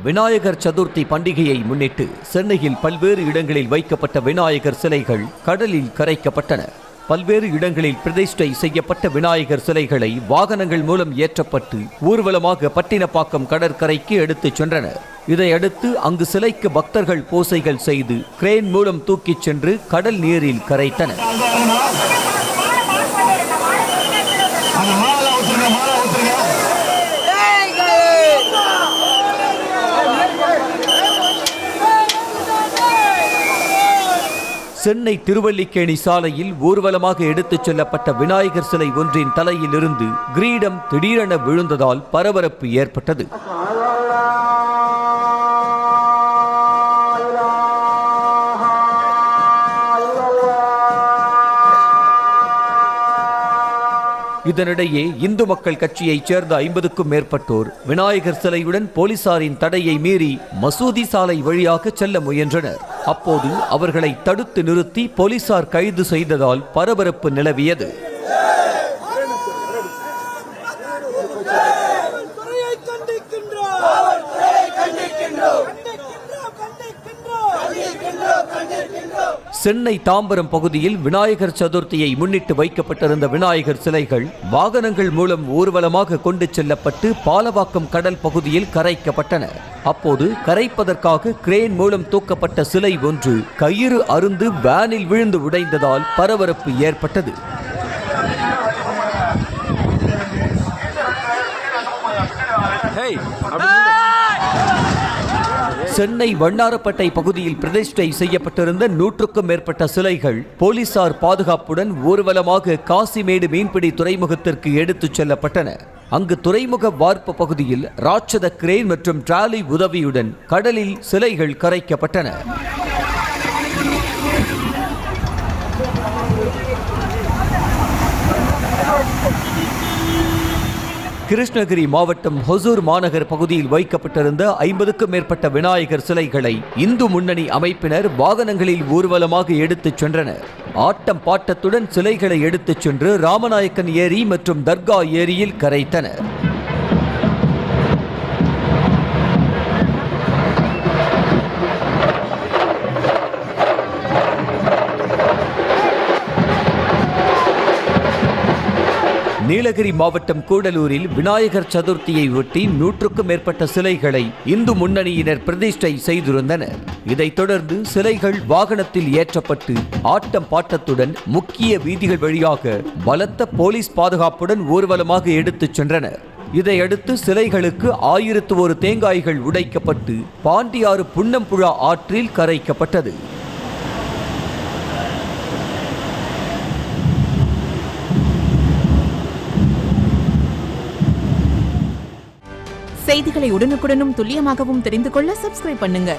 விநாயகர் சதுர்த்தி பண்டிகையை முன்னிட்டு சென்னையில் பல்வேறு இடங்களில் வைக்கப்பட்ட விநாயகர் சிலைகள் கடலில் கரைக்கப்பட்டன. பல்வேறு இடங்களில் பிரதிஷ்டை செய்யப்பட்ட விநாயகர் சிலைகளை வாகனங்கள் மூலம் ஏற்றப்பட்டு ஊர்வலமாக பட்டினப்பாக்கம் கடற்கரைக்கு எடுத்துச் சென்றனர். இதையடுத்து அங்கு சிலைக்கு பக்தர்கள் பூசைகள் செய்து கிரேன் மூலம் தூக்கிச் சென்று கடல் நீரில் கரைத்தனர். சென்னை திருவல்லிக்கேணி சாலையில் ஊர்வலமாக எடுத்துச் செல்லப்பட்ட விநாயகர் சிலை ஒன்றின் தலையில் இருந்து கிரீடம் திடீரென விழுந்ததால் பரபரப்பு ஏற்பட்டது. இதனிடையே இந்து மக்கள் கட்சியைச் சேர்ந்த 50க்கும் மேற்பட்டோர் விநாயகர் சிலையுடன் போலீசாரின் தடையை மீறி மசூதி சாலை வழியாக செல்ல முயன்றனர். அப்போது அவர்களை தடுத்து நிறுத்தி போலீசார் கைது செய்ததால் பரபரப்பு நிலவியது. சென்னை தாம்பரம் பகுதியில் விநாயகர் சதுர்த்தியை முன்னிட்டு வைக்கப்பட்டிருந்த விநாயகர் சிலைகள் வாகனங்கள் மூலம் ஊர்வலமாக கொண்டு செல்லப்பட்டு பாலவாக்கம் கடல் பகுதியில் கரைக்கப்பட்டன. அப்போது கரைப்பதற்காக கிரேன் மூலம் தூக்கப்பட்ட சிலை ஒன்று கயிறு அறுந்து வேனில் விழுந்து உடைந்ததால் பரபரப்பு ஏற்பட்டது. சென்னை வண்ணாரப்பேட்டை பகுதியில் பிரதிஷ்டை செய்யப்பட்டிருந்த 100க்கும் மேற்பட்ட சிலைகள் போலீசார் பாதுகாப்புடன் ஊர்வலமாக காசிமேடு மீன்பிடி துறைமுகத்திற்கு எடுத்துச் செல்லப்பட்டன. அங்கு துறைமுக வார்ப்பு பகுதியில் ராட்சத கிரேன் மற்றும் டிராலி உதவியுடன் கடலில் சிலைகள் கரைக்கப்பட்டன. கிருஷ்ணகிரி மாவட்டம் ஹொசூர் மாநகர் பகுதியில் வைக்கப்பட்டிருந்த 50க்கும் மேற்பட்ட விநாயகர் சிலைகளை இந்து முன்னணி அமைப்பினர் வாகனங்களில் ஊர்வலமாக எடுத்துச் சென்றனர். ஆட்டம் பாட்டத்துடன் சிலைகளை எடுத்துச் சென்று ராமநாயக்கன் ஏரி மற்றும் தர்கா ஏரியில் கரைத்தனர். நீலகிரி மாவட்டம் கூடலூரில் விநாயகர் சதுர்த்தியை ஒட்டி 100க்கும் மேற்பட்ட சிலைகளை இந்து முன்னணியினர் பிரதிஷ்டை செய்திருந்தனர். இதைத் தொடர்ந்து சிலைகள் வாகனத்தில் ஏற்றப்பட்டு ஆட்டம் பாட்டத்துடன் முக்கிய வீதிகள் வழியாக பலத்த போலீஸ் பாதுகாப்புடன் ஊர்வலமாக எடுத்துச் சென்றனர். இதையடுத்து சிலைகளுக்கு 1001 தேங்காய்கள் உடைக்கப்பட்டு பாண்டியாறு புன்னம்புழா ஆற்றில் கரைக்கப்பட்டது. செய்திகளை உடனுக்குடனும் துல்லியமாகவும் தெரிந்து கொள்ள சப்ஸ்கிரைப் பண்ணுங்க.